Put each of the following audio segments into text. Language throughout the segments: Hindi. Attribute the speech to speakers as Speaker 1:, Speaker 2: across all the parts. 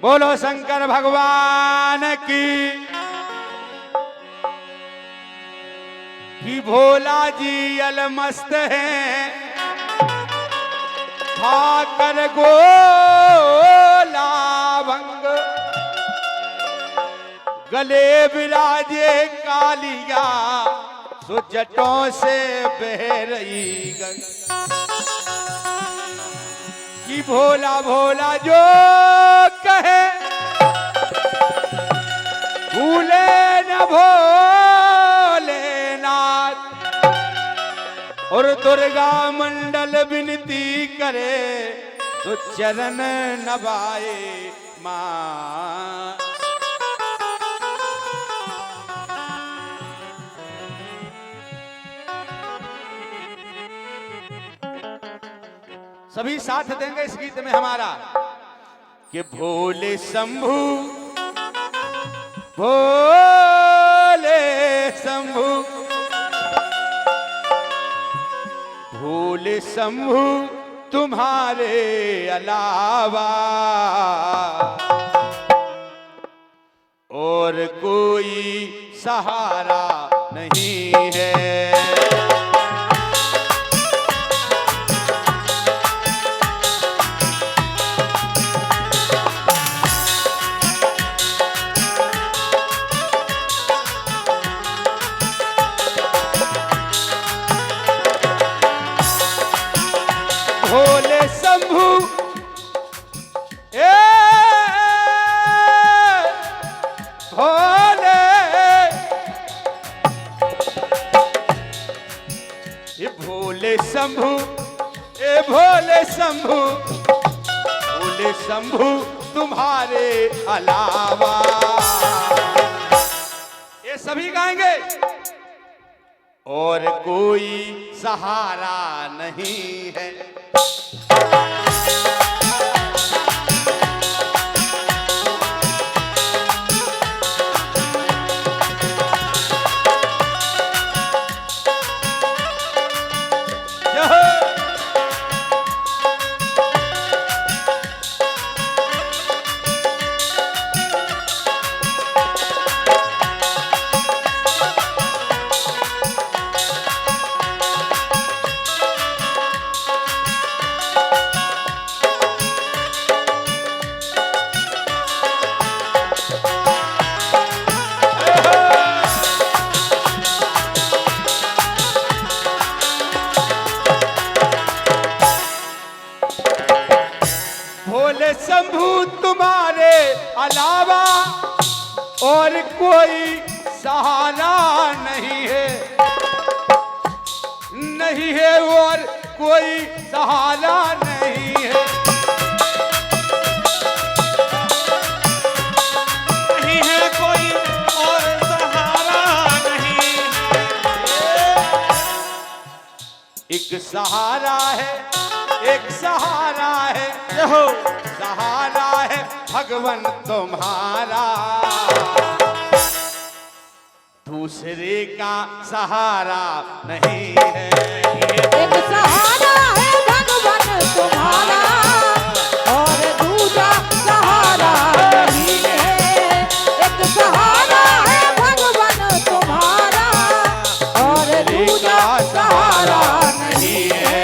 Speaker 1: बोलो शंकर भगवान की। कि भोला जी अलमस्त हैं खाकर गोला भंग, गले विराजे कालिया सो जटों से बह रही गंग। कि भोला भोला जो कहे भूले न भोलेनाथ, और दुर्गा मंडल विनती करे तो चरण नभाए मां। सभी साथ देंगे इस गीत में हमारा कि भोले शंभू भोले शंभू भोले शंभू तुम्हारे अलावा और कोई सहारा नहीं है। भोले शंभू भोले भोले शंभू भोले शंभू भोले शंभू तुम्हारे अलावा। ये सभी गाएंगे। और कोई सहारा नहीं है। भोले शंभू तुम्हारे अलावा और कोई सहारा नहीं है, नहीं है और कोई सहारा नहीं है। नहीं है कोई और सहारा नहीं है। एक सहारा है, एक सहारा है, सहारा है भगवान तुम्हारा। दूसरे का सहारा नहीं है।
Speaker 2: एक सहारा है भगवान तुम्हारा और दूसरा सहारा नहीं है। एक सहारा है भगवान तुम्हारा और दूसरा सहारा नहीं है।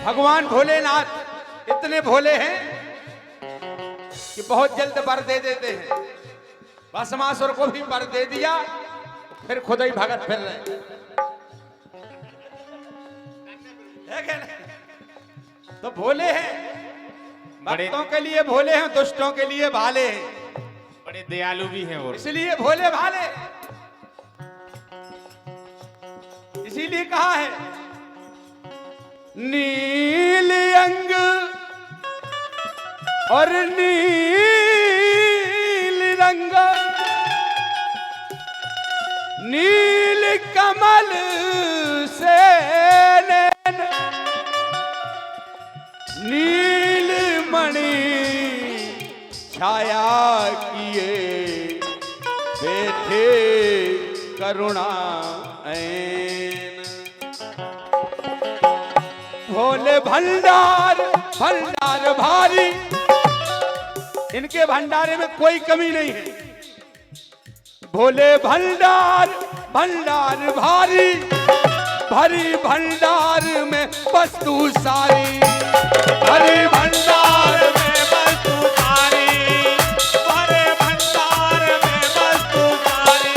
Speaker 1: भगवान भोलेनाथ इतने भोले हैं कि बहुत जल्द वर दे देते हैं। भस्मासुर को भी वर दे दिया, फिर खुद ही भगत फिर रहे। तो भोले हैं,
Speaker 3: बड़े
Speaker 1: भक्तों के लिए भोले हैं, दुष्टों के लिए भाले हैं,
Speaker 3: बड़े दयालु भी हैं और
Speaker 1: इसलिए भोले भाले। इसीलिए कहा है नील अंग और नील रंग, नील कमल से नैन, नील मणि छाया किए बैठे करुणा ऐन। भोले भंडार भंडार भारी, इनके भंडारे में कोई कमी नहीं है। भोले भंडार भंडार भारी, भरी भंडार में वस्तु सारी, भरी भंडार में वस्तु सारी, भरे भंडार में वस्तु सारी।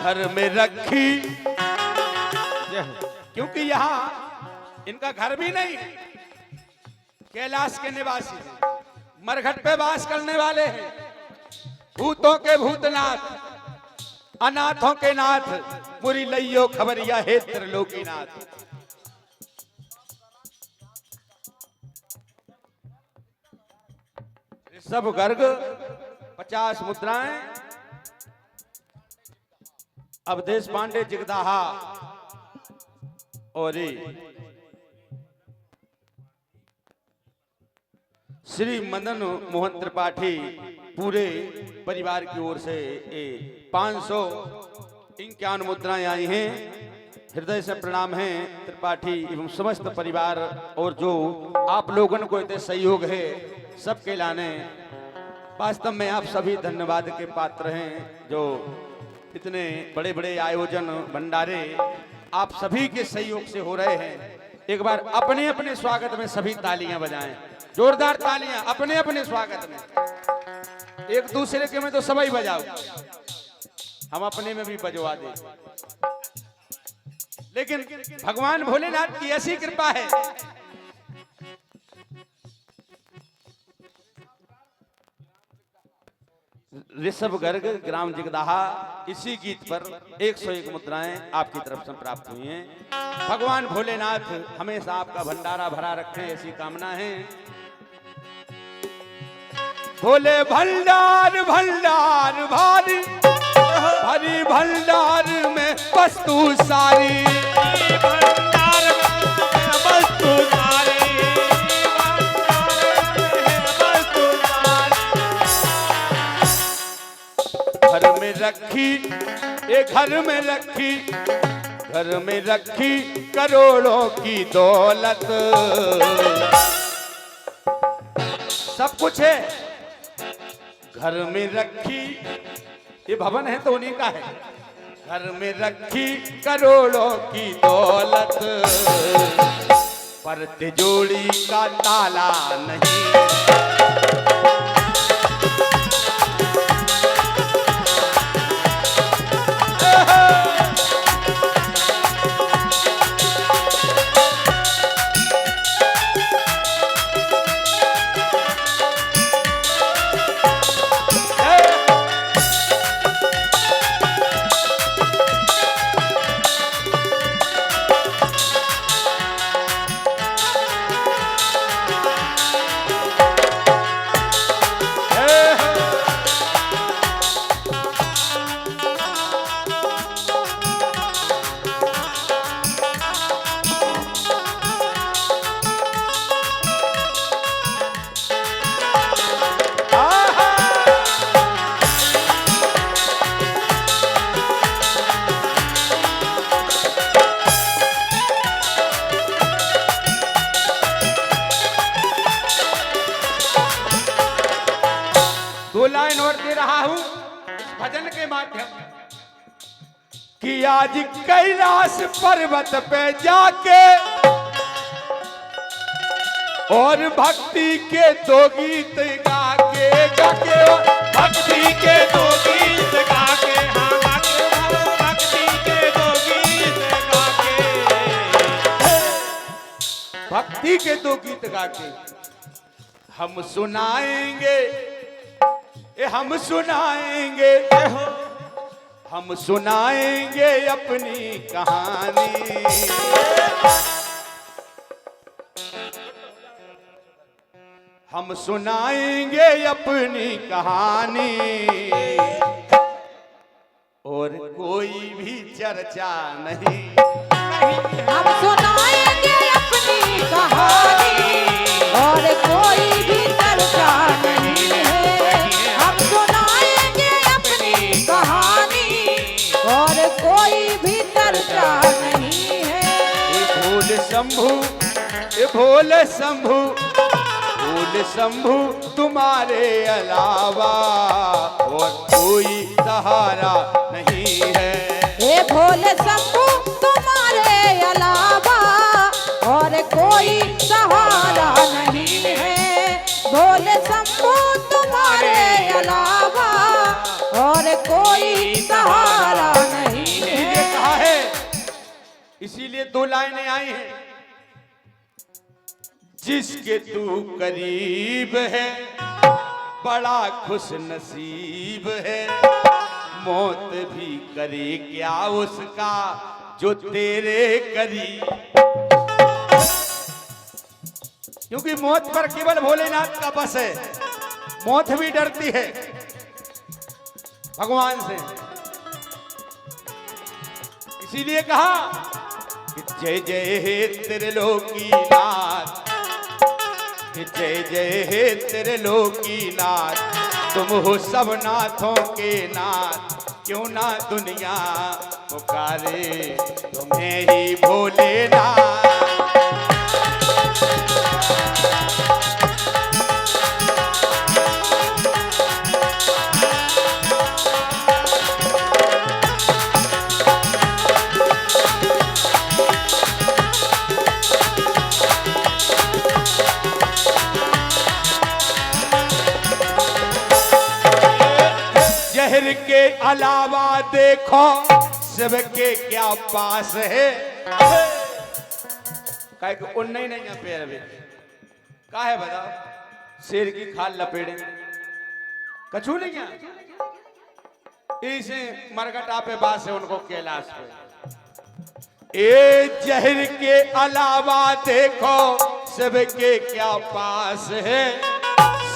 Speaker 1: घर में रखी, क्योंकि यहाँ इनका घर भी नहीं है, कैलाश के निवासी हैं, मरघट पे वास करने वाले हैं, भूतों के भूतनाथ, अनाथों के नाथ, बुरी लइयो खबरिया हे त्रिलोकीनाथ। सब गर्ग 50 मुद्राएं, अवधेश पांडे जिगदाहा और श्री मदन मोहन त्रिपाठी पूरे परिवार की ओर से 551 मुद्राएं आई हैं। हृदय से प्रणाम है त्रिपाठी एवं समस्त परिवार, और जो आप लोगों को इतने सहयोग है सबके लाने, वास्तव में आप सभी धन्यवाद के पात्र हैं। जो इतने बड़े बड़े आयोजन भंडारे आप सभी के सहयोग से हो रहे हैं। एक बार अपने अपने स्वागत में सभी तालियां बजाएं, जोरदार तालियां अपने अपने स्वागत में। एक दूसरे के में तो सभी बजाओ, हम अपने में भी बजवा दे। लेकिन भगवान भोलेनाथ की ऐसी कृपा है, ऋषभ गर्ग ग्राम जिगदाहा, इसी गीत पर 101 मुद्राएं आपकी तरफ से प्राप्त हुई हैं। भगवान भोलेनाथ हमेशा आपका भंडारा भरा रखें, ऐसी कामना है। भोले भंडार भंडार भारी, भरी भंडार में वस्तु सारी, भंडार में वस्तु सारी, वस्तु सारी। घर में रखी, ये घर में रखी, घर में रखी करोड़ों की दौलत, सब कुछ है घर में रखी। ये भवन है तो उन्हीं का है। घर में रखी करोड़ों की दौलत, पर तिजोरी का ताला नहीं। लाइन और दे रहा हूं भजन के माध्यम कि आज कैलाश पर्वत पे जाके और भक्ति के दो गीत गा के भक्ति के दो गीत गा के, हाँ भक्ति के दो गीत गा के, भक्ति के दो गीत गा के हम सुनाएंगे, हम सुनाएंगे, हम सुनाएंगे अपनी कहानी। हम सुनाएंगे अपनी कहानी और कोई भी चर्चा नहीं।
Speaker 2: हम सुनाएंगे अपनी कहानी और कोई भी चर्चा नहीं है। हम सुनाएंगे अपनी कहानी और कोई भी चर्चा नहीं है।
Speaker 1: भोले शंभू, भोले शंभू, भोले शंभू तुम्हारे अलावा और कोई सहारा नहीं है।
Speaker 2: हे भोले शंभू तुम्हारे अलावा और कोई सहारा नहीं है। भोले शंभू तुम्हारे अलावा और कोई सहारा नहीं
Speaker 1: इसीलिए कहा
Speaker 2: है।
Speaker 1: है, इसीलिए दो लाइनें आई हैं। जिसके तू करीब है बड़ा खुश नसीब है। मौत भी करे क्या उसका जो तेरे करीब। क्योंकि मौत पर केवल भोलेनाथ का बस है। मौत भी डरती है भगवान से। इसीलिए कहा कि जय जय हे त्रिलोकी नाथ, जय जय हे त्रिलोकी नाथ। तुम हो सब नाथों के नाथ। क्यों ना दुनिया पुकारे तुम्हें ही भोलेनाथ। जहर के अलावा देखो सबके क्या पास है। काहे को उन्ने ही नहीं यहाँ पैर में का है बताओ। शेर की खाल लपेड़े कछू नहीं क्या इसे मरगटा पे बास है उनको कैलाश पे। ए जहर के अलावा देखो सबके क्या पास है।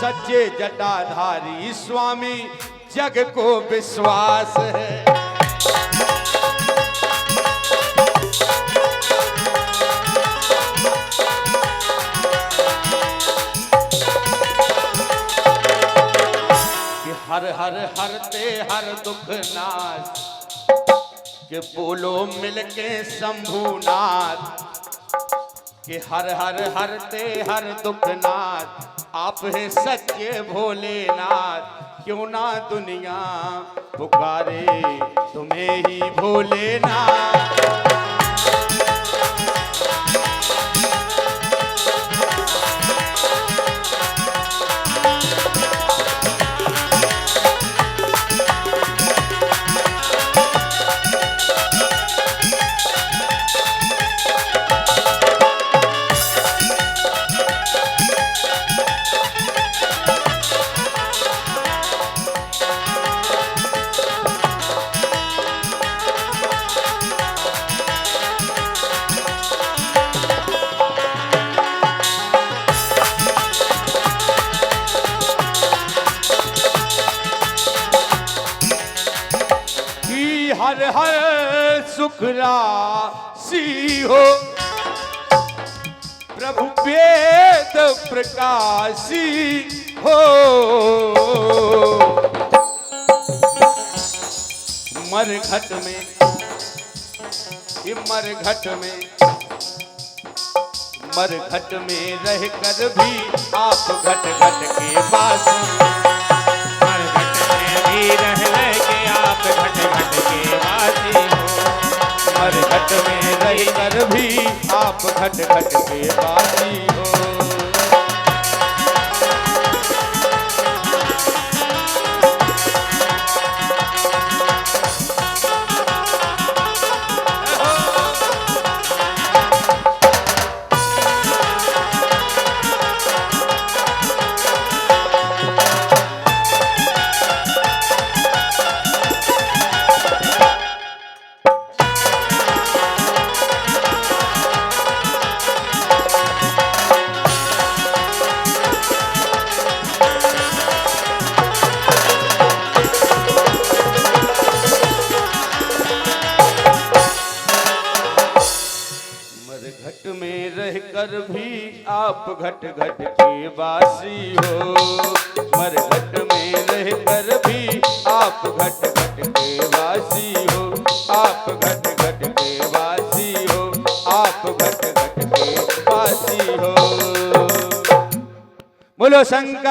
Speaker 1: सच्चे जटाधारी स्वामी जग को विश्वास है। कि हर हर हरते हर दुख नाश के बोलो मिलके शंभुनाथ। कि हर हर हरते हर दुख नाथ आप है सच्चे भोलेनाथ। क्यों ना दुनिया पुकारे तुम्हें ही भोलेनाथ। हर हर सुखरा सी हो प्रभु वेद प्रकाशी हो। मरघट में मरघट में रह कर भी आप घट घट के वासी।
Speaker 3: मरघट में भी रह के आप घट घट के वासी हो।
Speaker 1: मरघट में रह कर भी आप घट घट के वासी हो। घट में रहकर भी आप घट घट के वासी हो। मरघट में रहकर भी आप घट घट के वासी हो। आप घट घट के वासी हो। आप घट घट के वासी हो। बोलो शंकर।